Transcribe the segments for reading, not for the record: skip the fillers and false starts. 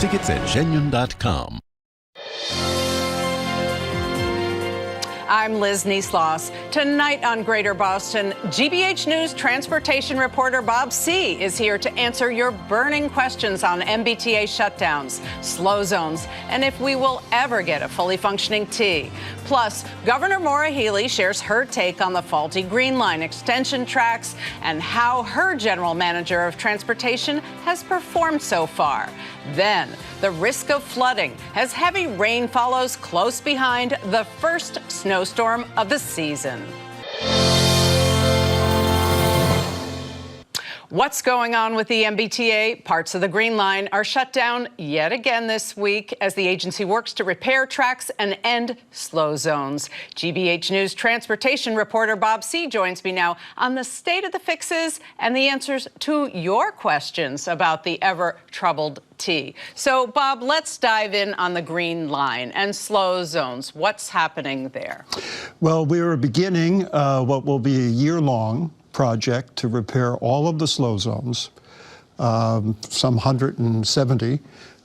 Tickets at genuine.com. I'm Liz Neisloss. Tonight on Greater Boston, GBH News transportation reporter Bob Seay is here to answer your burning questions on MBTA shutdowns, slow zones, and if we will ever get a fully functioning T. Plus, Governor Healey shares her take on the faulty Green Line extension tracks and how her general manager of transportation has performed so far. Then, the risk of flooding as heavy rain follows close behind the first snowstorm of the season. What's going on with the MBTA? Parts of the Green Line are shut down yet again this week as the agency works to repair tracks and end slow zones. GBH News transportation reporter Bob Seay joins me now on the state of the fixes and the answers to your questions about the ever-troubled T. So, Bob, let's dive in on the Green Line and slow zones. What's happening there? Well, we are beginning what will be a year-long project to repair all of the slow zones, some 170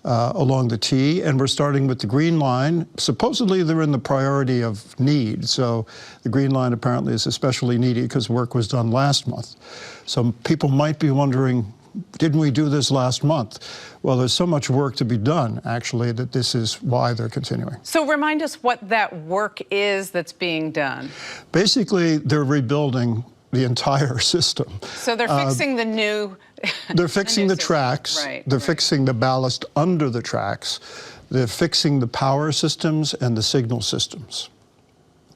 along the T, and we're starting with the Green Line. Supposedly they're in the priority of need, so the Green Line apparently is especially needy because work was done last month. So people might be wondering, didn't we do this last month? Well, there's so much work to be done, actually, that this is why they're continuing. So remind us what that work is that's being done. Basically, they're rebuilding the entire system. So they're fixing the new... They're fixing the tracks. Right, they're fixing the ballast under the tracks. They're fixing the power systems and the signal systems.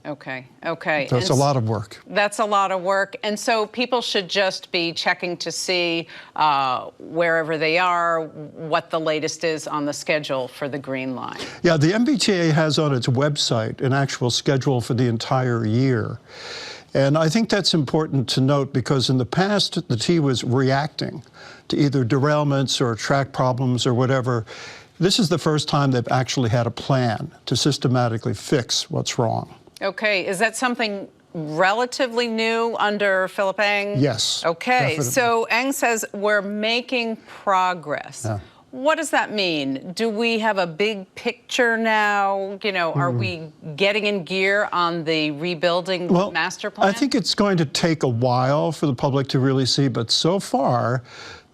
Okay. So it's a lot of work. That's a lot of work. And so people should just be checking to see wherever they are, what the latest is on the schedule for the Green Line. Yeah, the MBTA has on its website an actual schedule for the entire year. And I think that's important to note because in the past, the T was reacting to either derailments or track problems or whatever. This is the first time they've actually had a plan to systematically fix what's wrong. Okay, is that something relatively new under Philip Eng? Yes. Okay, definitely. So Eng says we're making progress. Yeah. What does that mean? Do we have a big picture now? You know, are we getting in gear on the rebuilding master plan? I think it's going to take a while for the public to really see, but so far,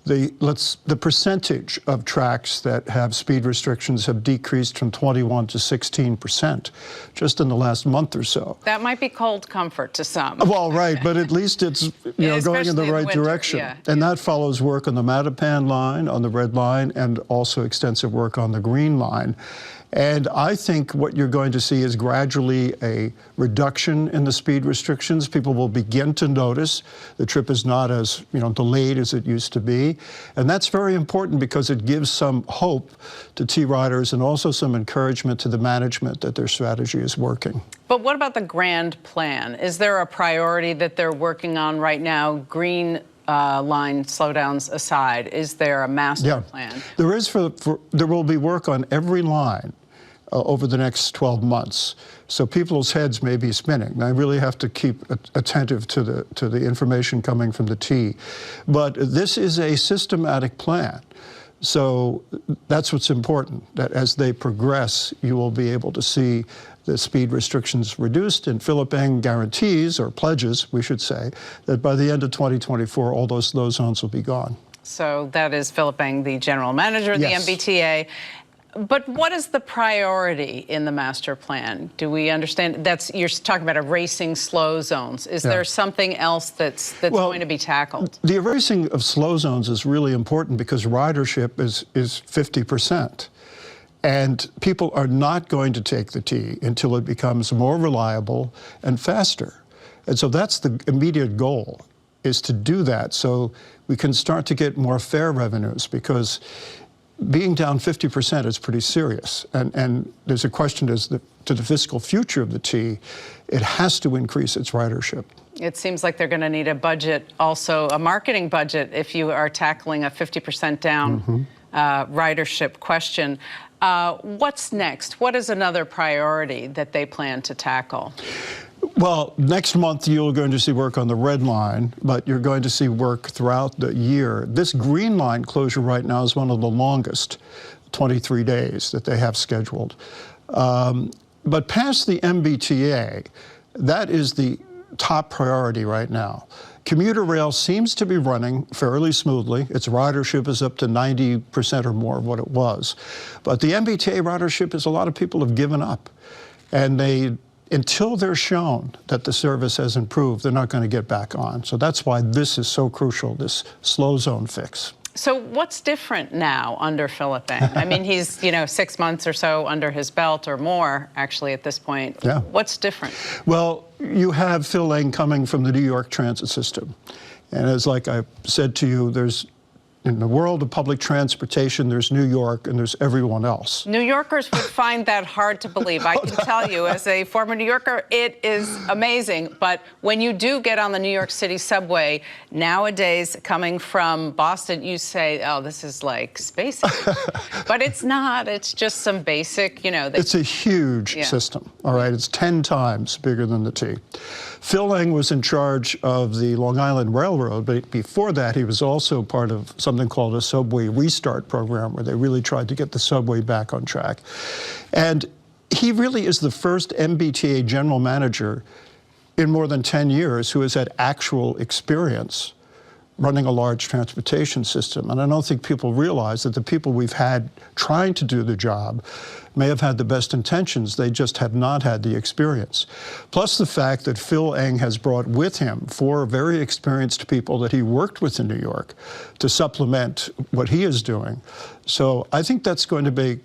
the percentage of tracks that have speed restrictions have decreased from 21 to 16% just in the last month or so. That might be cold comfort to some. Well, right, but at least it's going in the right direction. Yeah. And that follows work on the Mattapan line, on the Red Line, and also extensive work on the Green Line. And I think what you're going to see is gradually a reduction in the speed restrictions. People will begin to notice the trip is not as delayed as it used to be. And that's very important because it gives some hope to T-riders and also some encouragement to the management that their strategy is working. But what about the grand plan? Is there a priority that they're working on right now, Green Line slowdowns aside? Is there a master plan? There is. There will be work on every line over the next 12 months. So people's heads may be spinning. I really have to keep attentive to the information coming from the T. But this is a systematic plan. So that's what's important, that as they progress, you will be able to see the speed restrictions reduced, and Philip Eng guarantees, or pledges, we should say, that by the end of 2024, all those slow zones will be gone. So that is Philip Eng, the general manager of the MBTA. But what is the priority in the master plan? Do we understand you're talking about erasing slow zones? Is there something else that's going to be tackled? The erasing of slow zones is really important because ridership is 50%. And people are not going to take the T until it becomes more reliable and faster. And so that's the immediate goal, is to do that so we can start to get more fare revenues, because being down 50% is pretty serious. And there's a question as to the fiscal future of the T. It has to increase its ridership. It seems like they're going to need a budget, also a marketing budget, if you are tackling a 50% down ridership question. What's next? What is another priority that they plan to tackle? Well, next month you're going to see work on the Red Line, but you're going to see work throughout the year. This Green Line closure right now is one of the longest 23 days that they have scheduled. But past the MBTA, that is the top priority right now. Commuter rail seems to be running fairly smoothly. Its ridership is up to 90% or more of what it was. But the MBTA ridership is a lot of people have given up. And until they're shown that the service has improved, they're not going to get back on. So that's why this is so crucial, this slow zone fix. So what's different now under Philip Eng? I mean, he's, 6 months or so under his belt, or more, actually, at this point. Yeah. What's different? Well, you have Phil Eng coming from the New York transit system. And as like I said to you, in the world of public transportation, there's New York and there's everyone else. New Yorkers would find that hard to believe. I can tell you, as a former New Yorker, it is amazing. But when you do get on the New York City subway, nowadays, coming from Boston, you say, oh, this is like space. But it's not. It's just some basic, It's a huge system, all right? It's 10 times bigger than the T. Phil Eng was in charge of the Long Island Railroad, but before that, he was also part of something called a subway restart program, where they really tried to get the subway back on track. And he really is the first MBTA general manager in more than 10 years who has had actual experience running a large transportation system. And I don't think people realize that the people we've had trying to do the job may have had the best intentions, they just have not had the experience. Plus the fact that Phil Eng has brought with him 4 very experienced people that he worked with in New York to supplement what he is doing. So I think that's going to be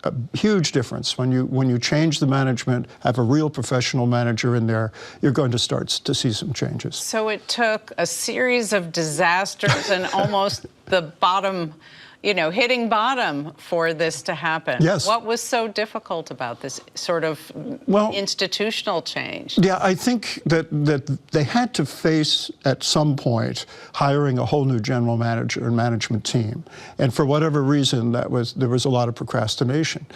a huge difference. When you change the management, have a real professional manager in there, you're going to start to see some changes. So it took a series of disasters and almost the bottom, hitting bottom for this to happen. Yes. What was so difficult about this sort of institutional change? Yeah, I think that they had to face, at some point, hiring a whole new general manager and management team. And for whatever reason, there was a lot of procrastination.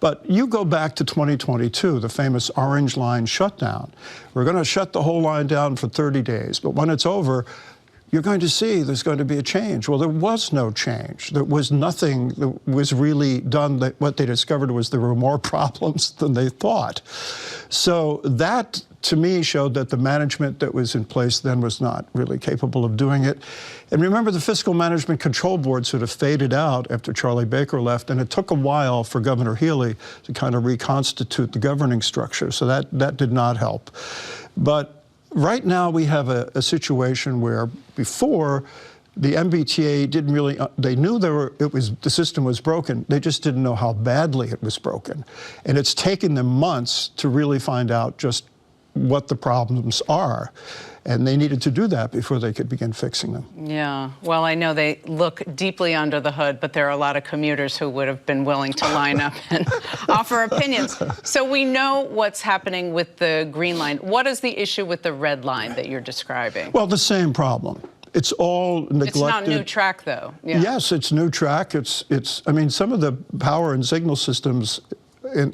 But you go back to 2022, the famous Orange Line shutdown. We're going to shut the whole line down for 30 days. But when it's over, you're going to see there's going to be a change. Well, there was no change. There was nothing that was really done. What they discovered was there were more problems than they thought. So that, to me, showed that the management that was in place then was not really capable of doing it. And remember, the Fiscal Management Control Board sort of faded out after Charlie Baker left, and it took a while for Governor Healey to kind of reconstitute the governing structure. So that did not help. But right now, we have a situation where before, the MBTA didn't really, they knew the system was broken, they just didn't know how badly it was broken. And it's taken them months to really find out just what the problems are. And they needed to do that before they could begin fixing them. Yeah, well, I know they look deeply under the hood, but there are a lot of commuters who would have been willing to line up and offer opinions. So we know what's happening with the Green Line. What is the issue with the Red Line that you're describing? Well, the same problem. It's all neglected. It's not new track, though. Yeah. Yes, it's new track. I mean, some of the power and signal systems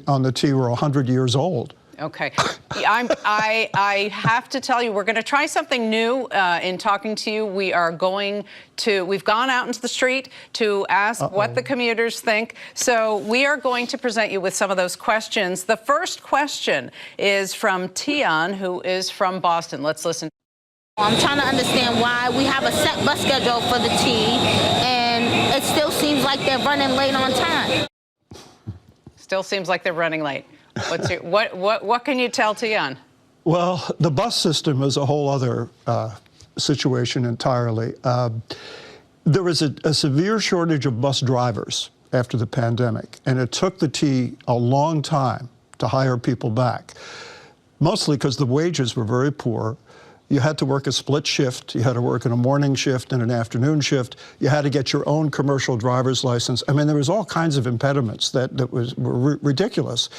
on the T were 100 years old. Okay. I have to tell you, we're going to try something new in talking to you. We've gone out into the street to ask what the commuters think. So we are going to present you with some of those questions. The first question is from Tian, who is from Boston. Let's listen. I'm trying to understand why we have a set bus schedule for the T, and it still seems like they're running late on time. Still seems like they're running late. What can you tell Tian? Well, the bus system is a whole other situation entirely. There was a severe shortage of bus drivers after the pandemic, and it took the T a long time to hire people back, mostly because the wages were very poor. You had to work a split shift. You had to work in a morning shift and an afternoon shift. You had to get your own commercial driver's license. I mean, there was all kinds of impediments that were ridiculous.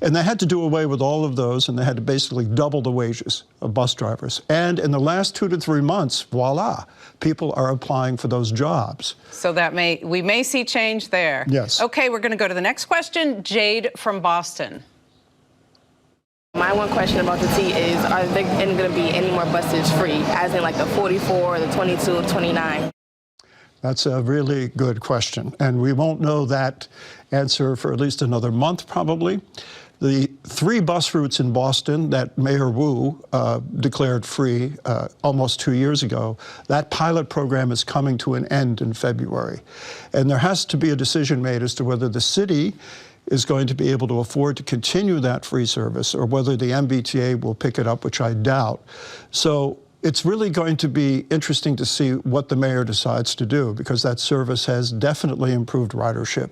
And they had to do away with all of those, and they had to basically double the wages of bus drivers. And in the last 2 to 3 months, voila, people are applying for those jobs. So we may see change there. Yes. Okay, we're going to go to the next question. Jade from Boston. My one question about the T is, are there going to be any more buses free, as in like the 44, the 22, 29? That's a really good question. And we won't know that answer for at least another month, probably. The 3 bus routes in Boston that Mayor Wu declared free almost 2 years ago, that pilot program is coming to an end in February. And there has to be a decision made as to whether the city is going to be able to afford to continue that free service or whether the MBTA will pick it up, which I doubt. So it's really going to be interesting to see what the mayor decides to do, because that service has definitely improved ridership.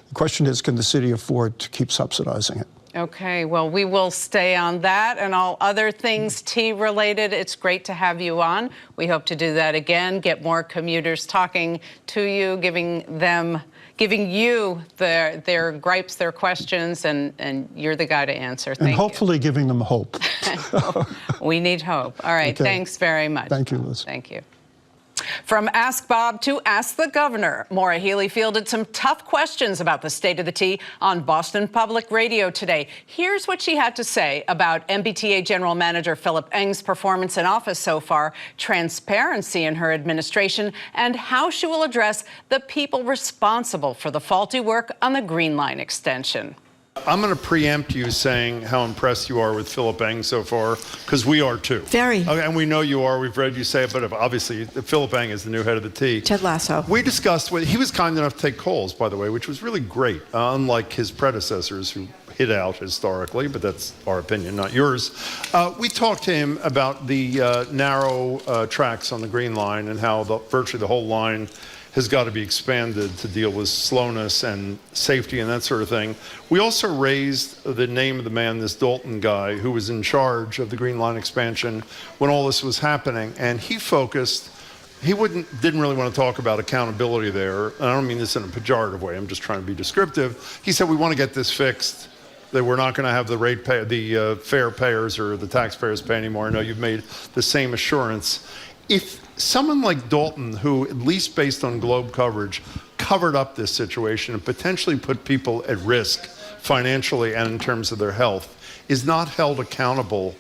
The question is, can the city afford to keep subsidizing it? Okay, well, we will stay on that and all other things T-related. It's great to have you on. We hope to do that again, get more commuters talking to you, giving you their gripes, their questions, and you're the guy to answer. Thank you. And hopefully giving them hope. We need hope. All right, Okay. Thanks very much. Thank you, Liz. Thank you. From Ask Bob to Ask the Governor, Maura Healey fielded some tough questions about the state of the T on Boston Public Radio today. Here's what she had to say about MBTA General Manager Philip Eng's performance in office so far, transparency in her administration, and how she will address the people responsible for the faulty work on the Green Line extension. I'm going to preempt you saying how impressed you are with Philip Eng so far, because we are too. Very. Okay, and we know you are. We've read you say it, but obviously Philip Eng is the new head of the T. Ted Lasso. We discussed, he was kind enough to take calls, by the way, which was really great, unlike his predecessors who hid out historically, but that's our opinion, not yours. We talked to him about the narrow tracks on the Green Line and how virtually the whole line has got to be expanded to deal with slowness and safety and that sort of thing. We also raised the name of the man, this Dalton guy, who was in charge of the Green Line expansion when all this was happening, and he didn't really want to talk about accountability there. And I don't mean this in a pejorative way, I'm just trying to be descriptive. He said, we want to get this fixed, that we're not going to have the fare payers or the taxpayers pay anymore. No, you've made the same assurance. If someone like Dalton, who, at least based on Globe coverage, covered up this situation and potentially put people at risk financially and in terms of their health, is not held accountable,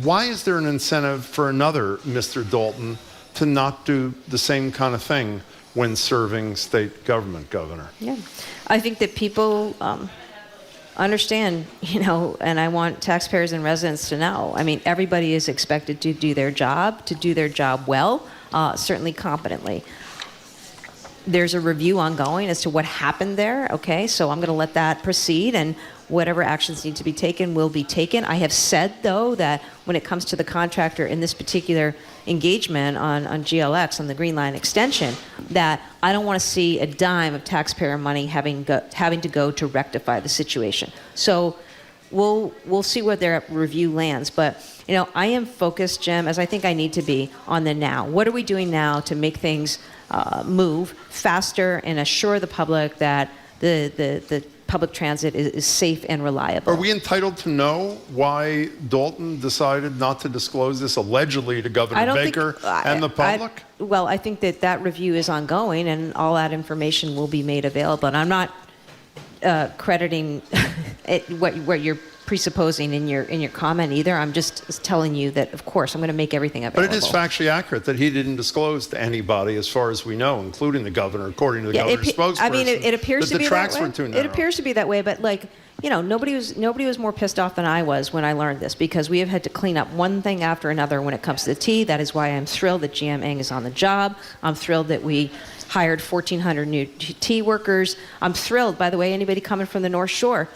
why is there an incentive for another Mr. Dalton to not do the same kind of thing when serving state government, Governor? Yeah, I think that people understand, and I want taxpayers and residents to know. I mean, everybody is expected to do their job well, certainly competently. There's a review ongoing as to what happened there, okay? So I'm going to let that proceed, and whatever actions need to be taken will be taken. I have said, though, that when it comes to the contractor in this particular engagement on GLX, on the Green Line extension, that I don't want to see a dime of taxpayer money having to go to rectify the situation. So we'll see where their review lands. But, I am focused, Jim, as I think I need to be, on the now. What are we doing now to make things move faster and assure the public that the public transit is safe and reliable? Are we entitled to know why Dalton decided not to disclose this allegedly to Governor Baker and the public? Well, I think that review is ongoing, and all that information will be made available. And I'm not crediting what you're presupposing in your comment either. I'm just telling you that, of course, I'm going to make everything available. But it is factually accurate that he didn't disclose to anybody, as far as we know, including the governor, according to the governor's spokesperson. I mean, it appears to be that way. Were too narrow. It appears to be that way, but nobody was more pissed off than I was when I learned this, because we have had to clean up one thing after another when it comes to the T. That is why I'm thrilled that GM Eng is on the job. I'm thrilled that we hired 1,400 new T workers. I'm thrilled, by the way, anybody coming from the North Shore,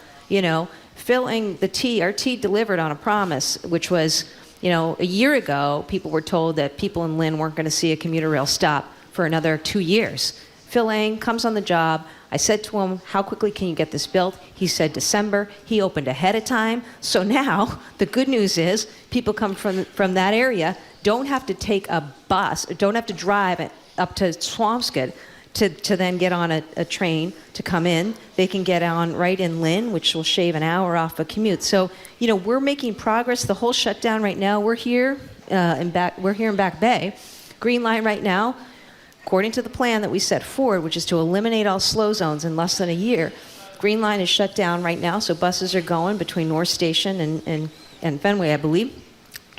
filling our T delivered on a promise, which was, a year ago, people were told that people in Lynn weren't going to see a commuter rail stop for another 2 years. Phil Eng comes on the job. I said to him, how quickly can you get this built? He said December. He opened ahead of time. So now the good news is people come from that area don't have to take a bus, don't have to drive up to Swampscott to then get on a train to come in. They can get on right in Lynn, which will shave an hour off a commute. So, we're making progress. The whole shutdown right now, we're here in Back Bay. Green Line right now, according to the plan that we set forward, which is to eliminate all slow zones in less than a year. Green Line is shut down right now, so buses are going between North Station and Fenway, I believe.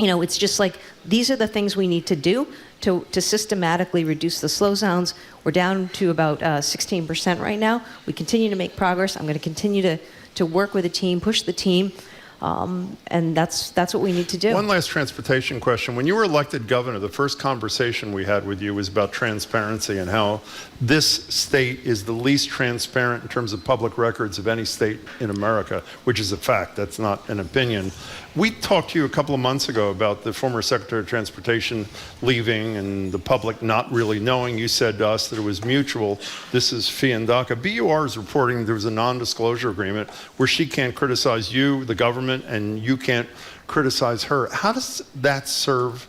it's just like these are the things we need to do to systematically reduce the slow zones. We're down to about 16% right now. We continue to make progress. I'm going to continue to work with the team, push the team. And that's what we need to do. One last transportation question. When you were elected governor, the first conversation we had with you was about transparency and how this state is the least transparent in terms of public records of any state in America, which is a fact. That's not an opinion. We talked to you a couple of months ago about the former Secretary of Transportation leaving and the public not really knowing. You said to us that it was mutual. This is Fiandaca. BUR is reporting there was a non-disclosure agreement where she can't criticize you, the government, and you can't criticize her. How does that serve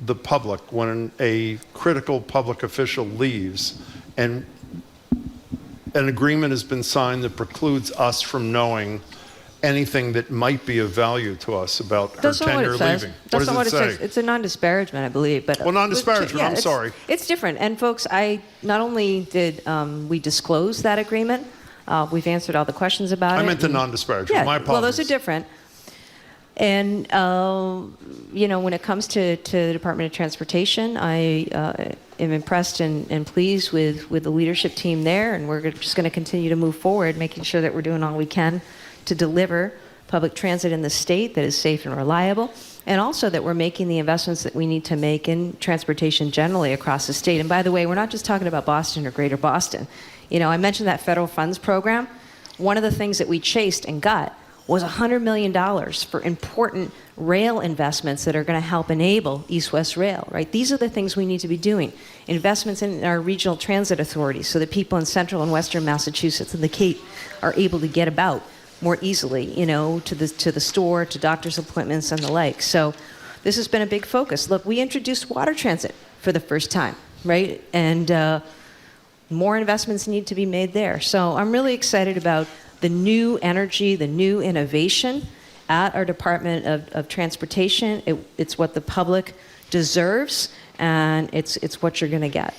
the public when a critical public official leaves and an agreement has been signed that precludes us from knowing anything that might be of value to us about her tenure leaving? That's not what it say? says. It's a non-disparagement, I believe. But non-disparagement. I'm sorry. It's different. And folks, not only did we disclose that agreement, we've answered all the questions about it. I meant the non-disparagement. Yeah, My apologies. well, those are different. And when it comes to the Department of Transportation, I am impressed and pleased with the leadership team there, and we're just going to continue to move forward, making sure that we're doing all we can to deliver public transit in the state that is safe and reliable, and also that we're making the investments that we need to make in transportation generally across the state. And by the way, we're not just talking about Boston or Greater Boston. I mentioned that federal funds program. One of the things that we chased and got was $100 million for important rail investments that are going to help enable East-West Rail, right? These are the things we need to be doing. Investments in our regional transit authorities so that people in central and western Massachusetts and the Cape are able to get about more easily, to the store, to doctor's appointments and the like. So this has been a big focus. Look, we introduced water transit for the first time, right? And more investments need to be made there. So I'm really excited about the new energy, the new innovation at our Department of Transportation. It's what the public deserves, and it's what you're going to get.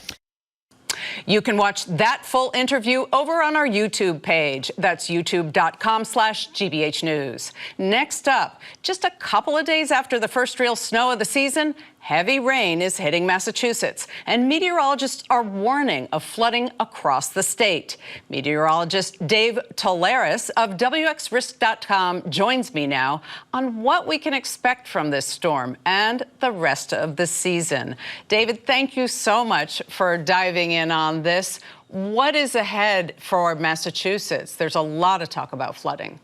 You can watch that full interview over on our YouTube page. That's youtube.com/GBH News. Next up, just a couple of days after the first real snow of the season, heavy rain is hitting Massachusetts, and meteorologists are warning of flooding across the state. Meteorologist Dave Tolleris of WXRisk.com joins me now on what we can expect from this storm and the rest of the season. David, thank you so much for diving in on this. What is ahead for Massachusetts? There's a lot of talk about flooding.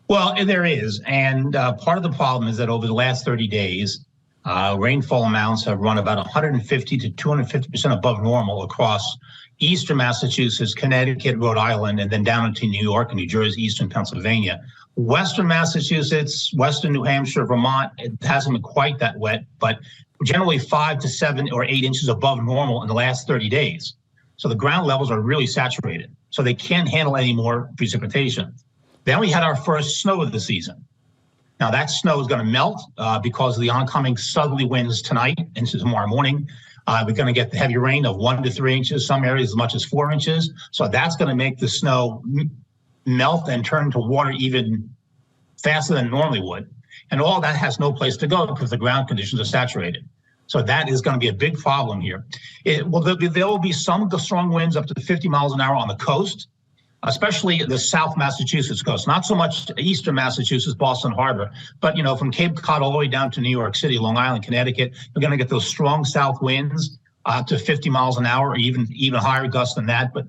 Well, there is, and part of the problem is that over the last 30 days, rainfall amounts have run about 150 to 250% above normal across eastern Massachusetts, Connecticut, Rhode Island, and then down into New York and New Jersey, eastern Pennsylvania. Western Massachusetts, western New Hampshire, Vermont, it hasn't been quite that wet, but generally 5 to 7 or 8 inches above normal in the last 30 days. So the ground levels are really saturated, so they can't handle any more precipitation. Then we had our first snow of the season. Now that snow is going to melt because of the oncoming southerly winds tonight into tomorrow morning. We're going to get the heavy rain of 1 to 3 inches, some areas as much as 4 inches. So that's going to make the snow melt and turn to water even faster than it normally would. And all that has no place to go because the ground conditions are saturated. So that is going to be a big problem here. There will be some strong winds up to 50 miles an hour on the coast, especially the South Massachusetts coast, not so much eastern Massachusetts, Boston Harbor, but from Cape Cod all the way down to New York City, Long Island, Connecticut, you're going to get those strong south winds up to 50 miles an hour or even higher gusts than that. But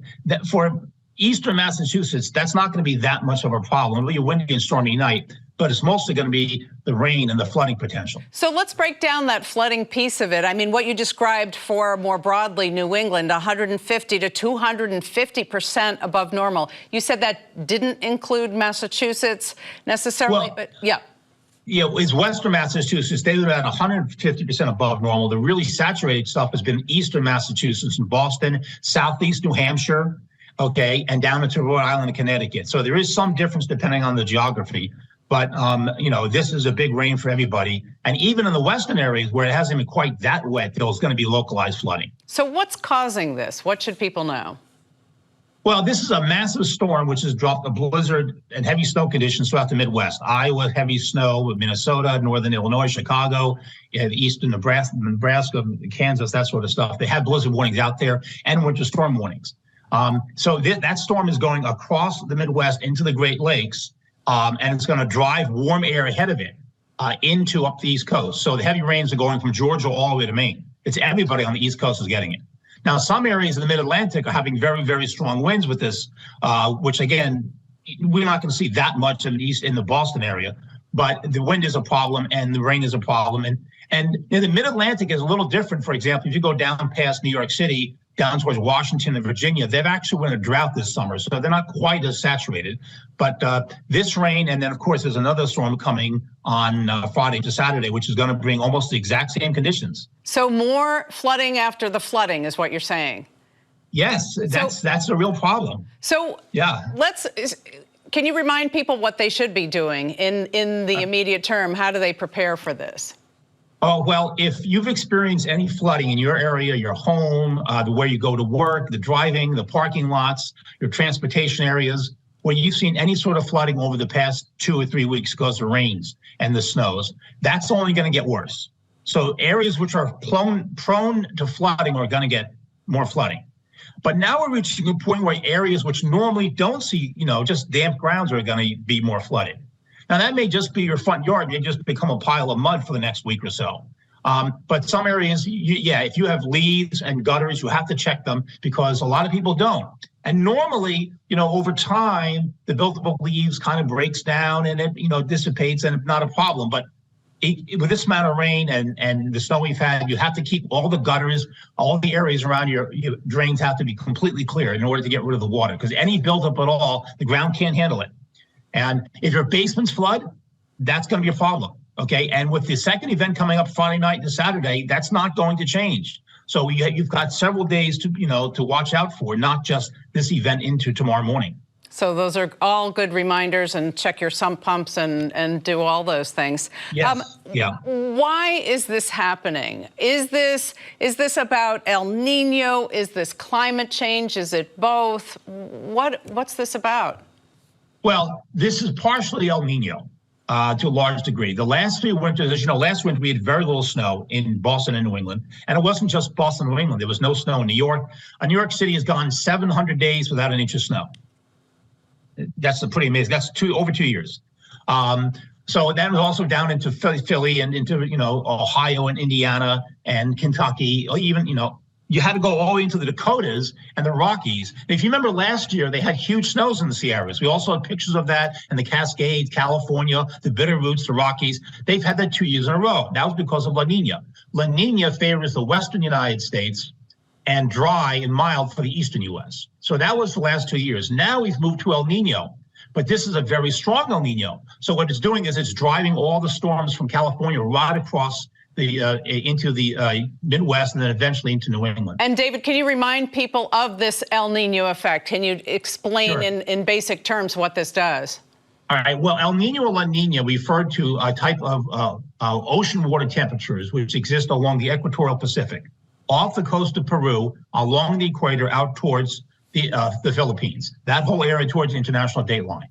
for eastern Massachusetts, that's not going to be that much of a problem. It'll be a windy and stormy night, but it's mostly going to be the rain and the flooding potential. So let's break down that flooding piece of it. I mean, what you described for more broadly New England, 150 to 250% above normal. You said that didn't include Massachusetts necessarily, but yeah. Yeah, it's western Massachusetts. They've been at 150% above normal. The really saturated stuff has been eastern Massachusetts and Boston, southeast New Hampshire, okay, and down into Rhode Island and Connecticut. So there is some difference depending on the geography. But, this is a big rain for everybody. And even in the western areas where it hasn't been quite that wet, there's going to be localized flooding. So what's causing this? What should people know? Well, this is a massive storm which has dropped a blizzard and heavy snow conditions throughout the Midwest. Iowa, heavy snow, Minnesota, northern Illinois, Chicago, eastern Nebraska, Kansas, that sort of stuff. They have blizzard warnings out there and winter storm warnings. So that storm is going across the Midwest into the Great Lakes, and it's going to drive warm air ahead of it into up the East Coast. So the heavy rains are going from Georgia all the way to Maine. It's everybody on the East Coast is getting it. Now, some areas in the Mid-Atlantic are having very, very strong winds with this, which, again, we're not going to see that much in the Boston area, but the wind is a problem and the rain is a problem. And in the Mid-Atlantic is a little different. For example, if you go down past New York City, down towards Washington and Virginia, they've actually been in a drought this summer, so they're not quite as saturated. But this rain, and then, of course, there's another storm coming on Friday to Saturday, which is going to bring almost the exact same conditions. So more flooding after the flooding is what you're saying? Yes, that's a real problem. So yeah, can you remind people what they should be doing in the immediate term? How do they prepare for this? Oh, well, if you've experienced any flooding in your area, your home, where you go to work, the driving, the parking lots, your transportation areas, where you've seen any sort of flooding over the past 2 or 3 weeks because of rains and the snows, that's only going to get worse. So areas which are prone to flooding are going to get more flooding. But now we're reaching a point where areas which normally don't see, just damp grounds are going to be more flooded. Now, that may just be your front yard. It may just become a pile of mud for the next week or so. But some areas, if you have leaves and gutters, you have to check them because a lot of people don't. And normally, over time, the built-up leaves kind of breaks down and it, dissipates and it's not a problem. But with this amount of rain and the snow we've had, you have to keep all the gutters, all the areas around your drains have to be completely clear in order to get rid of the water because any buildup at all, the ground can't handle it. And if your basements flood, that's going to be a problem, okay? And with the second event coming up Friday night and Saturday, that's not going to change. So you've got several days to watch out for, not just this event into tomorrow morning. So those are all good reminders, and check your sump pumps and do all those things. Yes. Yeah. Why is this happening? Is this about El Nino? Is this climate change? Is it both? What's this about? Well, this is partially El Nino to a large degree. The last 3 winters, as you know, last winter we had very little snow in Boston and New England. And it wasn't just Boston and New England. There was no snow in New York. New York City has gone 700 days without an inch of snow. That's pretty amazing. That's over 2 years. So that was also down into Philly and into, Ohio and Indiana and Kentucky, or even, you had to go all the way into the Dakotas and the Rockies. And if you remember last year, they had huge snows in the Sierras. We also had pictures of that in the Cascades, California, the Bitterroots, the Rockies. They've had that 2 years in a row. That was because of La Nina. La Nina favors the western United States and dry and mild for the eastern U.S. So that was the last 2 years. Now we've moved to El Nino, but this is a very strong El Nino. So what it's doing is it's driving all the storms from California right across into the Midwest and then eventually into New England. And David, can you remind people of this El Nino effect? Can you explain Sure. in basic terms what this does? All right. Well, El Nino or La Nina referred to a type of ocean water temperatures which exist along the equatorial Pacific, off the coast of Peru, along the equator, out towards the Philippines, that whole area towards the international date line.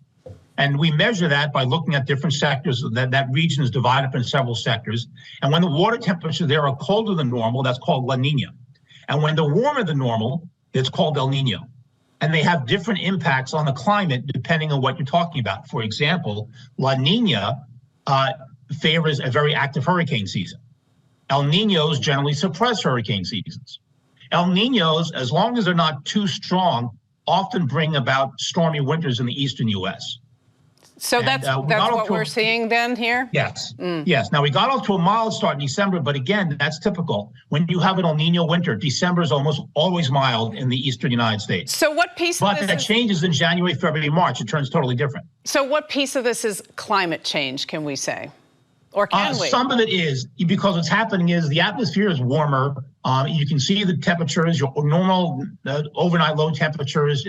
And we measure that by looking at different sectors. That region is divided up in several sectors. And when the water temperatures there are colder than normal, that's called La Nina. And when they're warmer than normal, it's called El Nino. And they have different impacts on the climate depending on what you're talking about. For example, La Nina favors a very active hurricane season. El Ninos generally suppress hurricane seasons. El Ninos, as long as they're not too strong, often bring about stormy winters in the eastern U.S. So that's what we're seeing then here? Yes. Yes. Now, we got off to a mild start in December, but again, that's typical. When you have an El Nino winter, December is almost always mild in the eastern United States. So what piece of this that changes in January, February, March. It turns totally different. So what piece of this is climate change, can we say? Or can we? Some of it is, because what's happening is the atmosphere is warmer. You can see the temperatures, your normal overnight low temperatures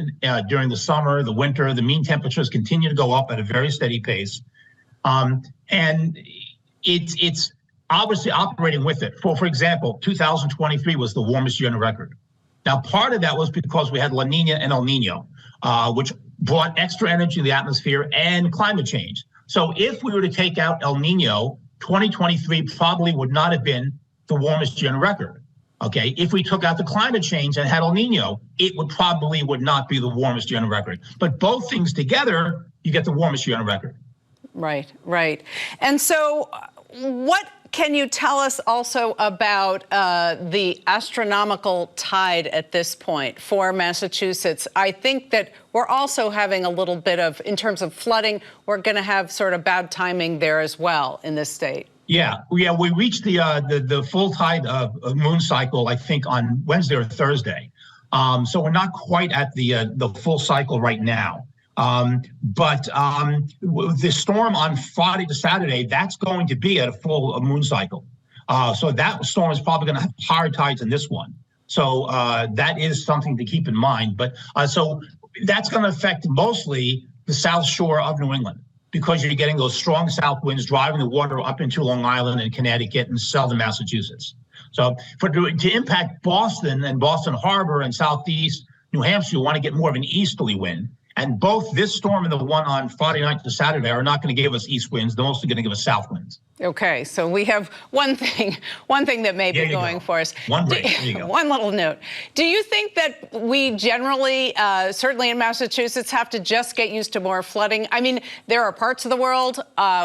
during the summer, the winter, the mean temperatures continue to go up at a very steady pace. And it's obviously operating with it. For example, 2023 was the warmest year on record. Now, part of that was because we had La Nina and El Nino, which brought extra energy in the atmosphere and climate change. So if we were to take out El Nino, 2023 probably would not have been the warmest year on record. Okay, if we took out the climate change and had El Nino, it would not be the warmest year on record. But both things together, you get the warmest year on record. Right, right. And so what can you tell us also about the astronomical tide at this point for Massachusetts? I think that we're also having a little bit of, in terms of flooding, we're going to have sort of bad timing there as well in this state. Yeah. We reached the full tide of moon cycle, I think, on Wednesday or Thursday. So we're not quite at the full cycle right now. But the storm on Friday to Saturday, that's going to be at a full moon cycle. So that storm is probably going to have higher tides than this one. So that is something to keep in mind. But so that's going to affect mostly the south shore of New England, because you're getting those strong south winds driving the water up into Long Island and Connecticut and southern Massachusetts. So to impact Boston and Boston Harbor and southeast New Hampshire, you want to get more of an easterly wind. And both this storm and the one on Friday night to Saturday are not going to give us east winds. They're mostly going to give us south winds. Okay, so we have one thing that may be going for us. One break. There you go. One little note. Do you think that we generally, certainly in Massachusetts, have to just get used to more flooding? I mean, there are parts of the world,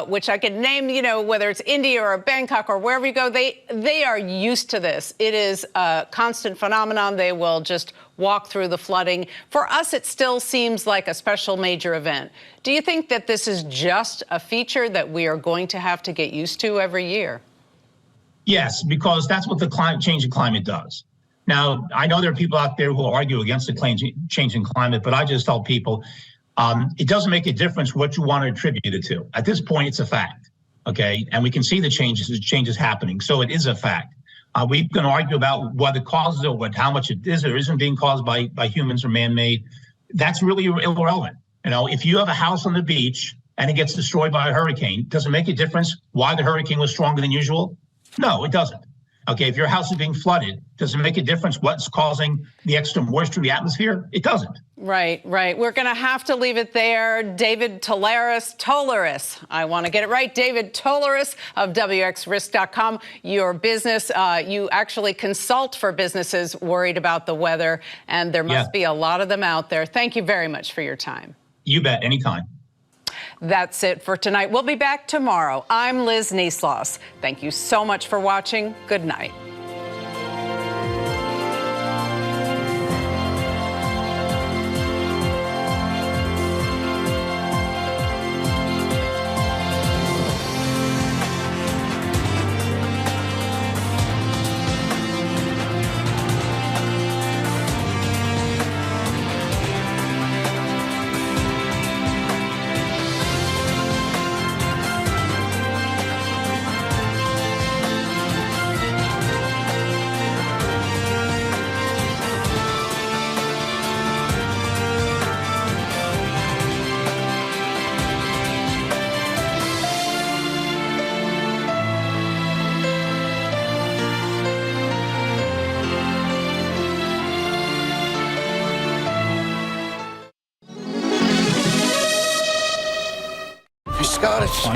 which I can name, you know, whether it's India or Bangkok or wherever you go, they are used to this. It is a constant phenomenon. They will just walk through the flooding. For us, it still seems like a special major event. Do you think that this is just a feature that we are going to have to get used to every year? Yes, because that's what the change in climate does. Now, I know there are people out there who argue against the change in climate, but I just tell people it doesn't make a difference what you want to attribute it to. At this point, it's a fact, okay? And we can see the changes happening, so it is a fact. We can argue about what it causes or how much it is or isn't being caused by humans or man-made. That's really irrelevant. You know, if you have a house on the beach and it gets destroyed by a hurricane, does it make a difference why the hurricane was stronger than usual? No, it doesn't. Okay, if your house is being flooded, does it make a difference what's causing the extra moisture in the atmosphere? It doesn't. Right, right. We're going to have to leave it there. David Tolleris. I want to get it right. David Tolleris of WXRisk.com. Your business, you actually consult for businesses worried about the weather, and there must be a lot of them out there. Thank you very much for your time. You bet. Anytime. That's it for tonight. We'll be back tomorrow. I'm Liz Neisloss. Thank you so much for watching. Good night. Scottish.